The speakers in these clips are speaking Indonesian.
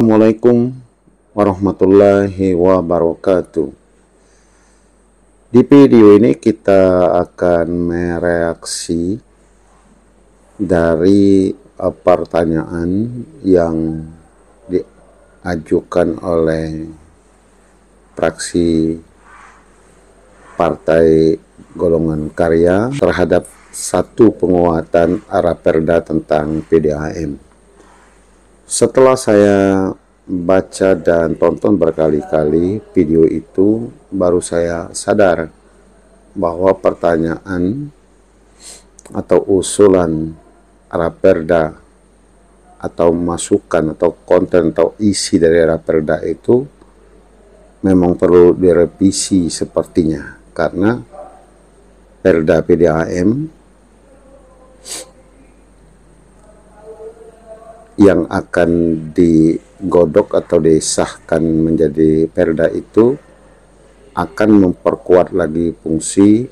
Assalamualaikum warahmatullahi wabarakatuh. Di video ini kita akan mereaksi dari pertanyaan yang diajukan oleh fraksi Partai Golongan Karya terhadap satu penguatan Raperda tentang PDAM. Setelah saya baca dan tonton berkali-kali video itu, baru saya sadar bahwa pertanyaan atau usulan Raperda atau masukan atau konten atau isi dari Raperda itu memang perlu direvisi sepertinya, karena Perda PDAM yang akan digodok atau disahkan menjadi perda itu akan memperkuat lagi fungsi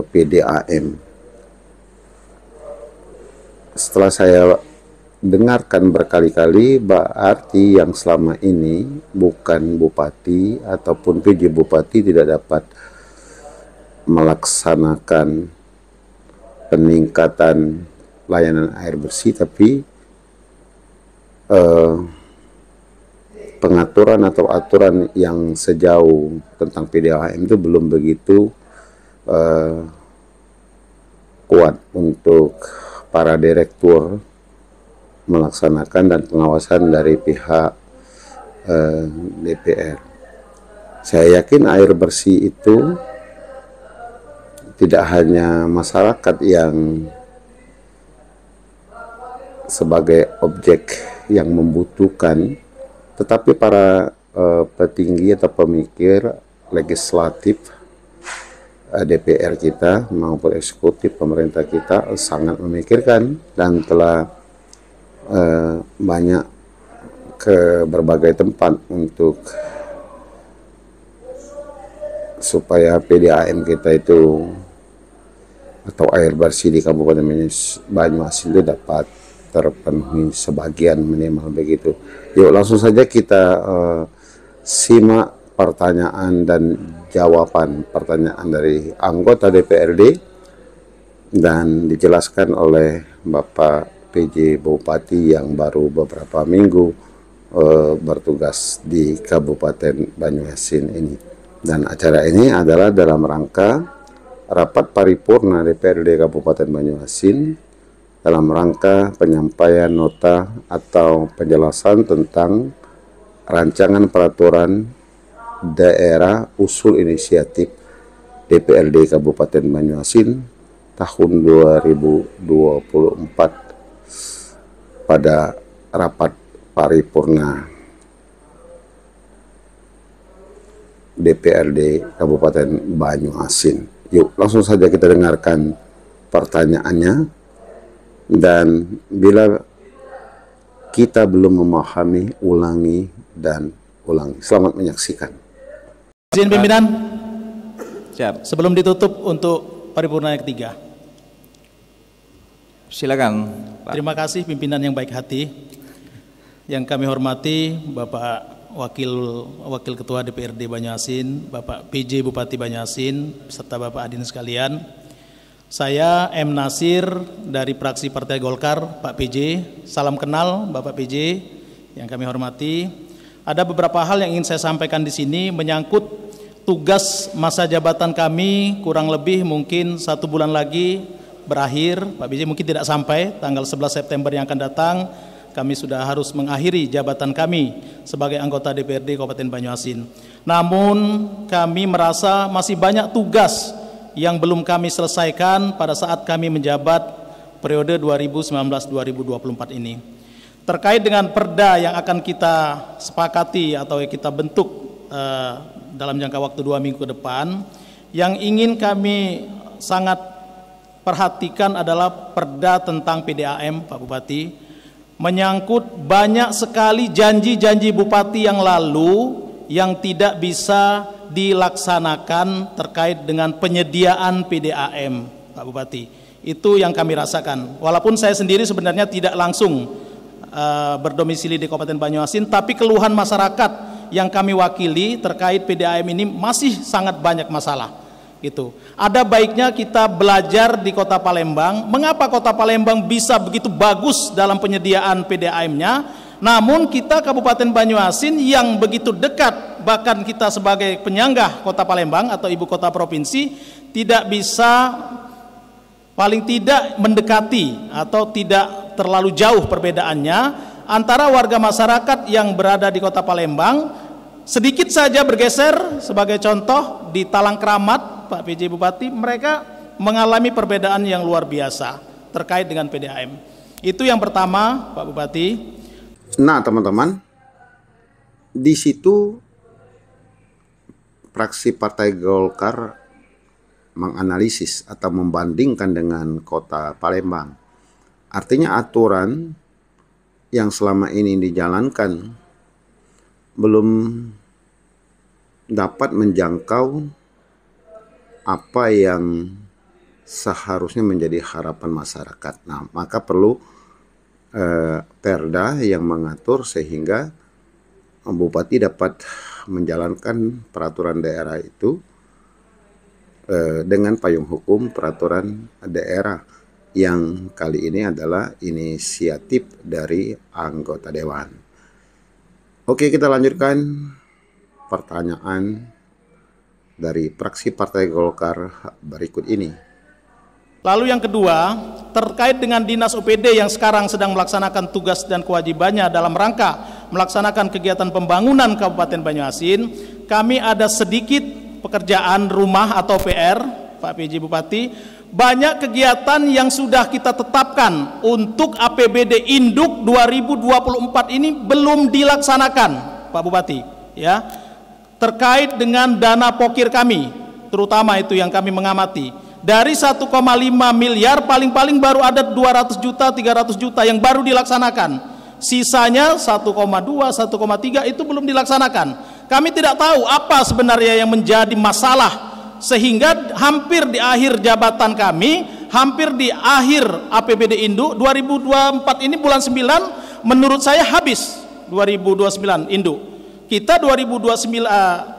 PDAM. Setelah saya dengarkan berkali-kali, berarti yang selama ini bukan bupati ataupun PJ bupati tidak dapat melaksanakan peningkatan layanan air bersih, tapi pengaturan atau aturan yang sejauh tentang PDAM itu belum begitu kuat untuk para direktur melaksanakan dan pengawasan dari pihak DPR. Saya yakin air bersih itu tidak hanya masyarakat yang sebagai objek yang membutuhkan, tetapi para petinggi atau pemikir legislatif DPR kita maupun eksekutif pemerintah kita sangat memikirkan dan telah banyak ke berbagai tempat untuk supaya PDAM kita itu atau air bersih di Kabupaten Banyuasin itu dapat terpenuhi sebagian minimal begitu. Yuk langsung saja kita simak pertanyaan dan jawaban pertanyaan dari anggota DPRD dan dijelaskan oleh Bapak PJ Bupati yang baru beberapa minggu bertugas di Kabupaten Banyuasin ini. Dan acara ini adalah dalam rangka rapat paripurna DPRD Kabupaten Banyuasin dalam rangka penyampaian nota atau penjelasan tentang rancangan peraturan daerah usul inisiatif DPRD Kabupaten Banyuasin tahun 2024 pada rapat paripurna DPRD Kabupaten Banyuasin. Yuk langsung saja kita dengarkan pertanyaannya. Dan bila kita belum memahami, ulangi dan ulangi. Selamat menyaksikan. Izin pimpinan. Siap. Sebelum ditutup untuk paripurna yang ketiga. Silakan, Pak. Terima kasih pimpinan yang baik hati. Yang kami hormati Bapak Wakil Ketua DPRD Banyuasin, Bapak PJ Bupati Banyuasin, serta Bapak hadirin sekalian. Saya M. Nasir dari fraksi Partai Golkar, Pak PJ. Salam kenal Bapak PJ yang kami hormati. Ada beberapa hal yang ingin saya sampaikan di sini menyangkut tugas masa jabatan kami, kurang lebih mungkin 1 bulan lagi berakhir. Pak PJ mungkin tidak sampai tanggal 11 September yang akan datang. Kami sudah harus mengakhiri jabatan kami sebagai anggota DPRD Kabupaten Banyuasin. Namun kami merasa masih banyak tugas yang belum kami selesaikan pada saat kami menjabat periode 2019-2024 ini. Terkait dengan perda yang akan kita sepakati atau kita bentuk dalam jangka waktu 2 minggu ke depan, yang ingin kami sangat perhatikan adalah perda tentang PDAM, Pak Bupati, menyangkut banyak sekali janji-janji Bupati yang lalu yang tidak bisa dilaksanakan terkait dengan penyediaan PDAM, Pak Bupati. Itu yang kami rasakan. Walaupun saya sendiri sebenarnya tidak langsung berdomisili di Kabupaten Banyuasin, tapi keluhan masyarakat yang kami wakili terkait PDAM ini masih sangat banyak masalah. Gitu. Ada baiknya kita belajar di Kota Palembang, mengapa Kota Palembang bisa begitu bagus dalam penyediaan PDAM-nya, namun kita Kabupaten Banyuasin yang begitu dekat, bahkan kita sebagai penyanggah Kota Palembang atau ibu kota provinsi, tidak bisa, paling tidak mendekati atau tidak terlalu jauh perbedaannya antara warga masyarakat yang berada di Kota Palembang. Sedikit saja bergeser, sebagai contoh di Talang Keramat, Pak PJ Bupati, mereka mengalami perbedaan yang luar biasa terkait dengan PDAM. Itu yang pertama, Pak Bupati. Nah, teman-teman, di situ fraksi Partai Golkar menganalisis atau membandingkan dengan Kota Palembang. Artinya aturan yang selama ini dijalankan belum dapat menjangkau apa yang seharusnya menjadi harapan masyarakat. Nah, maka perlu perda yang mengatur sehingga bupati dapat menjalankan peraturan daerah itu dengan payung hukum peraturan daerah yang kali ini adalah inisiatif dari anggota dewan. Oke, kita lanjutkan pertanyaan dari fraksi Partai Golkar berikut ini. Lalu yang kedua, terkait dengan Dinas UPD yang sekarang sedang melaksanakan tugas dan kewajibannya dalam rangka melaksanakan kegiatan pembangunan Kabupaten Banyuasin, kami ada sedikit pekerjaan rumah atau PR, Pak PJ Bupati. Banyak kegiatan yang sudah kita tetapkan untuk APBD Induk 2024 ini belum dilaksanakan, Pak Bupati, ya. Terkait dengan dana pokir kami, terutama itu yang kami mengamati, dari 1,5 miliar paling-paling baru ada 200 juta, 300 juta yang baru dilaksanakan. Sisanya 1,2, 1,3 itu belum dilaksanakan. Kami tidak tahu apa sebenarnya yang menjadi masalah sehingga hampir di akhir jabatan kami, hampir di akhir APBD Induk 2024 ini bulan 9 menurut saya habis 2029 Induk. Kita 2029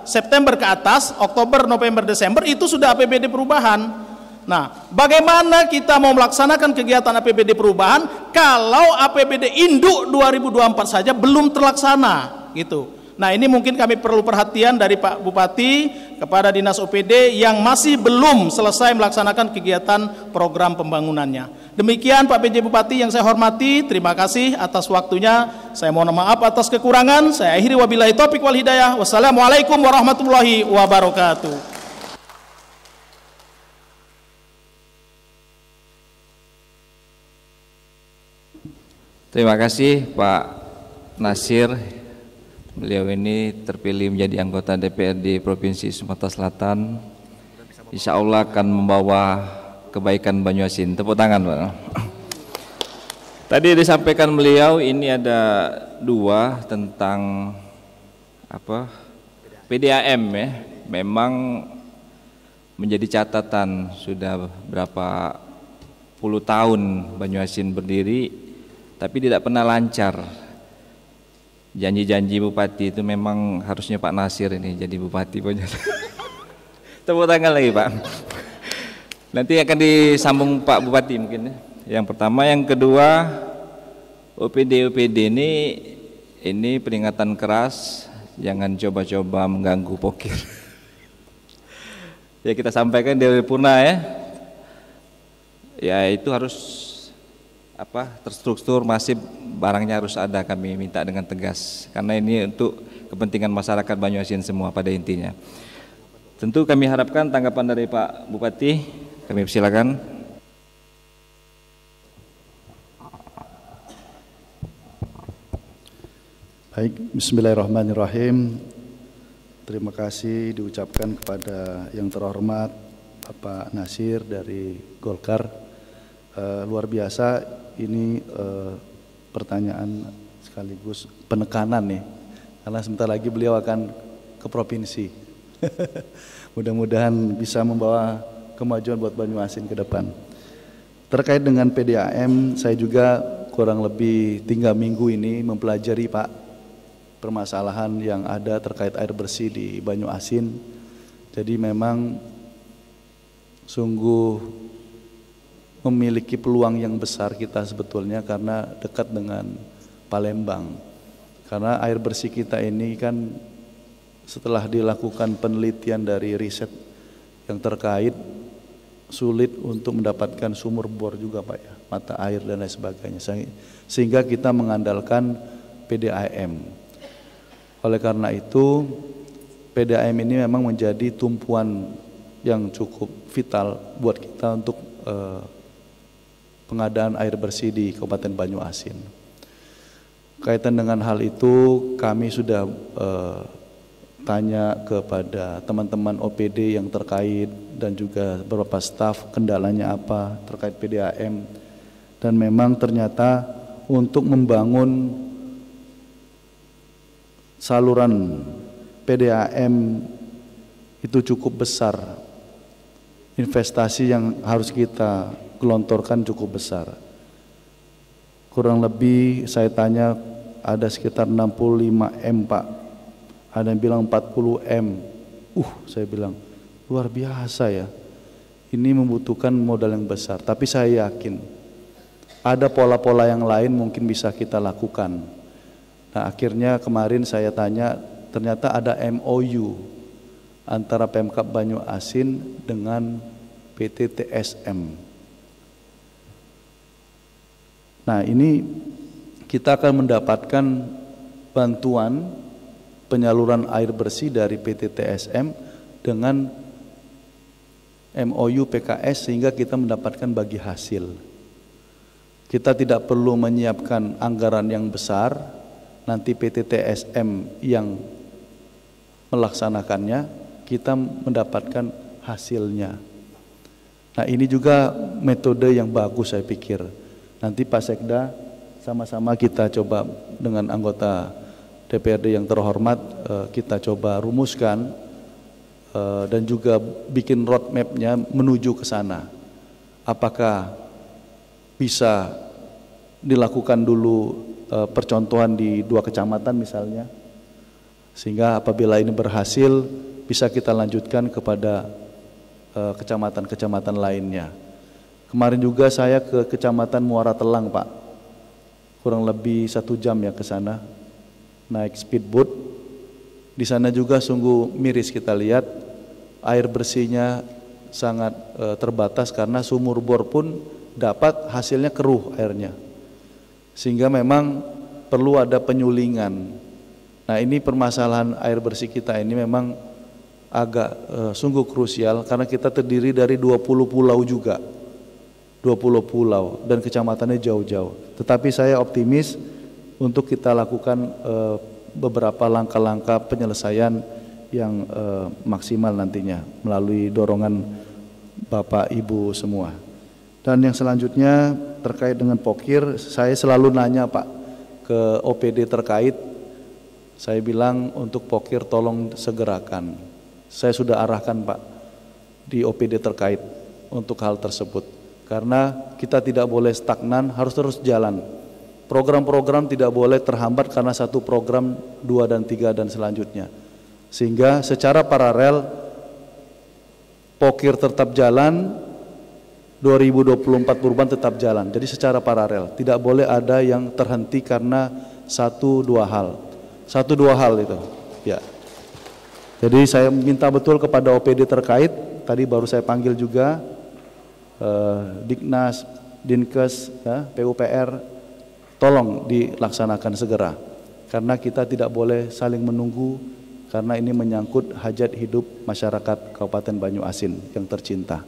September ke atas, Oktober, November, Desember itu sudah APBD perubahan. Nah, bagaimana kita mau melaksanakan kegiatan APBD perubahan kalau APBD Induk 2024 saja belum terlaksana gitu. Nah, ini mungkin kami perlu perhatian dari Pak Bupati kepada Dinas OPD yang masih belum selesai melaksanakan kegiatan program pembangunannya. Demikian Pak PJ Bupati yang saya hormati, terima kasih atas waktunya. Saya mohon maaf atas kekurangan. Saya akhiri wabillahi taufiq wal hidayah. Wassalamualaikum warahmatullahi wabarakatuh. Terima kasih Pak Nasir. Beliau ini terpilih menjadi anggota DPRD Provinsi Sumatera Selatan. Insya Allah akan membawa kebaikan Banyuasin. Tepuk tangan, Pak. Tadi disampaikan beliau ini ada dua tentang apa? PDAM ya. Memang menjadi catatan sudah berapa puluh tahun Banyuasin berdiri, tapi tidak pernah lancar. Janji-janji bupati itu memang harusnya Pak Nasir ini jadi bupati. Tepuk tangan lagi Pak. Nanti akan disambung Pak Bupati mungkin ya. Yang pertama, yang kedua, OPD ini peringatan keras, jangan coba-coba mengganggu pokir. Ya kita sampaikan dari Purna ya. Ya itu harus terstruktur, masih barangnya harus ada, kami minta dengan tegas karena ini untuk kepentingan masyarakat Banyuasin semua pada intinya. Tentu kami harapkan tanggapan dari Pak Bupati, kami persilakan. Baik, bismillahirrahmanirrahim. Terima kasih diucapkan kepada yang terhormat Bapak Nasir dari Golkar. Luar biasa ini pertanyaan sekaligus penekanan nih, karena sebentar lagi beliau akan ke provinsi. Mudah-mudahan bisa membawa kemajuan buat Banyuasin ke depan. Terkait dengan PDAM, saya juga kurang lebih 3 minggu ini mempelajari Pak permasalahan yang ada terkait air bersih di Banyu Asin. Jadi memang sungguh memiliki peluang yang besar kita sebetulnya karena dekat dengan Palembang. Karena air bersih kita ini kan setelah dilakukan penelitian dari riset yang terkait, sulit untuk mendapatkan sumur bor juga Pak ya, mata air dan lain sebagainya, sehingga kita mengandalkan PDAM. Oleh karena itu PDAM ini memang menjadi tumpuan yang cukup vital buat kita untuk pengadaan air bersih di Kabupaten Banyu Asin. Kaitan dengan hal itu kami sudah tanya kepada teman-teman OPD yang terkait dan juga beberapa staf kendalanya apa terkait PDAM, dan memang ternyata untuk membangun saluran PDAM itu cukup besar, investasi yang harus kita gelontorkan cukup besar. Kurang lebih saya tanya ada sekitar 65 M Pak, ada yang bilang 40 M. Saya bilang luar biasa ya, ini membutuhkan modal yang besar. Tapi saya yakin ada pola-pola yang lain mungkin bisa kita lakukan. Nah akhirnya kemarin saya tanya, ternyata ada MOU antara Pemkab Banyu Asin dengan PT TSM. Nah ini kita akan mendapatkan bantuan penyaluran air bersih dari PT TSM dengan MOU PKS, sehingga kita mendapatkan bagi hasil. Kita tidak perlu menyiapkan anggaran yang besar, nanti PT TSM yang melaksanakannya, kita mendapatkan hasilnya. Nah ini juga metode yang bagus saya pikir. Nanti Pak Sekda sama-sama kita coba dengan anggota DPRD yang terhormat, kita coba rumuskan dan juga bikin roadmap-nya menuju ke sana. Apakah bisa dilakukan dulu percontohan di 2 kecamatan misalnya, sehingga apabila ini berhasil bisa kita lanjutkan kepada kecamatan-kecamatan lainnya. Kemarin juga saya ke Kecamatan Muara Telang Pak, kurang lebih 1 jam ya ke sana, naik speedboat. Di sana juga sungguh miris kita lihat, air bersihnya sangat terbatas karena sumur bor pun dapat hasilnya keruh airnya, sehingga memang perlu ada penyulingan. Nah ini permasalahan air bersih kita ini memang agak sungguh krusial karena kita terdiri dari 20 pulau juga, 20 pulau dan kecamatannya jauh-jauh. Tetapi saya optimis untuk kita lakukan beberapa langkah-langkah penyelesaian yang maksimal nantinya melalui dorongan Bapak Ibu semua. Dan yang selanjutnya terkait dengan pokir, saya selalu nanya Pak ke OPD terkait, saya bilang untuk pokir tolong segerakan. Saya sudah arahkan Pak di OPD terkait untuk hal tersebut, karena kita tidak boleh stagnan, harus terus jalan. Program-program tidak boleh terhambat karena satu program 2 dan 3 dan selanjutnya. Sehingga secara paralel pokir tetap jalan, 2024 perubahan tetap jalan. Jadi secara paralel, tidak boleh ada yang terhenti karena 1-2 hal. 1-2 hal itu. Ya. Jadi saya minta betul kepada OPD terkait, tadi baru saya panggil juga Diknas, Dinkes, ya, PUPR, tolong dilaksanakan segera, karena kita tidak boleh saling menunggu, karena ini menyangkut hajat hidup masyarakat Kabupaten Banyu Asin yang tercinta.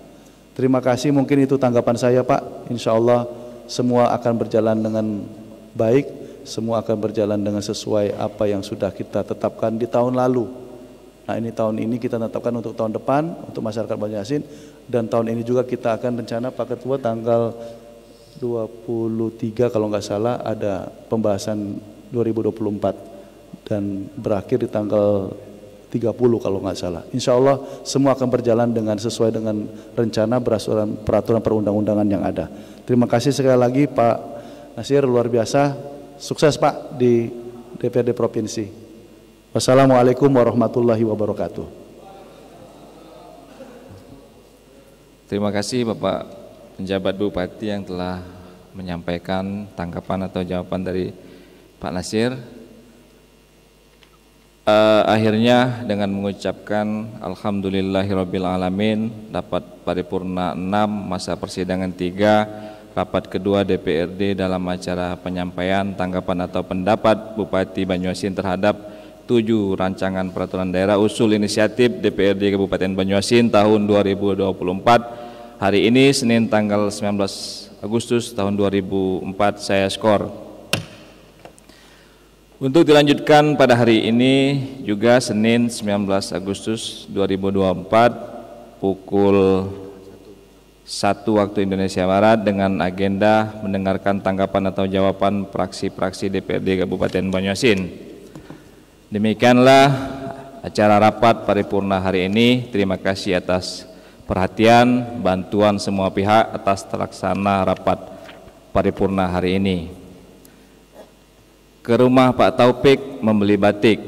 Terima kasih, mungkin itu tanggapan saya Pak. Insya Allah semua akan berjalan dengan baik, semua akan berjalan dengan sesuai apa yang sudah kita tetapkan di tahun lalu. Nah ini tahun ini kita tetapkan untuk tahun depan, untuk masyarakat Banyu Asin, dan tahun ini juga kita akan rencana Pak Ketua tanggal 23 kalau nggak salah ada pembahasan 2024 dan berakhir di tanggal 30 kalau nggak salah. Insya Allah semua akan berjalan dengan sesuai dengan rencana peraturan perundang-undangan yang ada. Terima kasih sekali lagi Pak Nasir luar biasa, sukses Pak di DPRD Provinsi. Wassalamualaikum warahmatullahi wabarakatuh. Terima kasih Bapak penjabat Bupati yang telah menyampaikan tanggapan atau jawaban dari Pak Nasir. Akhirnya dengan mengucapkan Alhamdulillahirabbil alamin, dapat paripurna 6, masa persidangan 3, rapat kedua DPRD dalam acara penyampaian tanggapan atau pendapat Bupati Banyuasin terhadap 7 rancangan peraturan daerah usul inisiatif DPRD Kabupaten Banyuasin tahun 2024. Hari ini Senin tanggal 19 Agustus tahun 2004 saya skor. Untuk dilanjutkan pada hari ini juga Senin 19 Agustus 2024 pukul 1 waktu Indonesia Barat dengan agenda mendengarkan tanggapan atau jawaban praksi-praksi DPRD Kabupaten Banyuasin. Demikianlah acara rapat paripurna hari ini. Terima kasih atas perhatian, bantuan semua pihak atas terlaksana rapat paripurna hari ini. Ke rumah Pak Taufik membeli batik.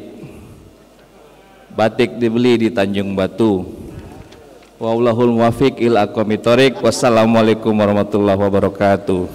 Batik dibeli di Tanjung Batu. Wallahul muwaffiq ila aqwamit thoriq. Wassalamualaikum warahmatullahi wabarakatuh.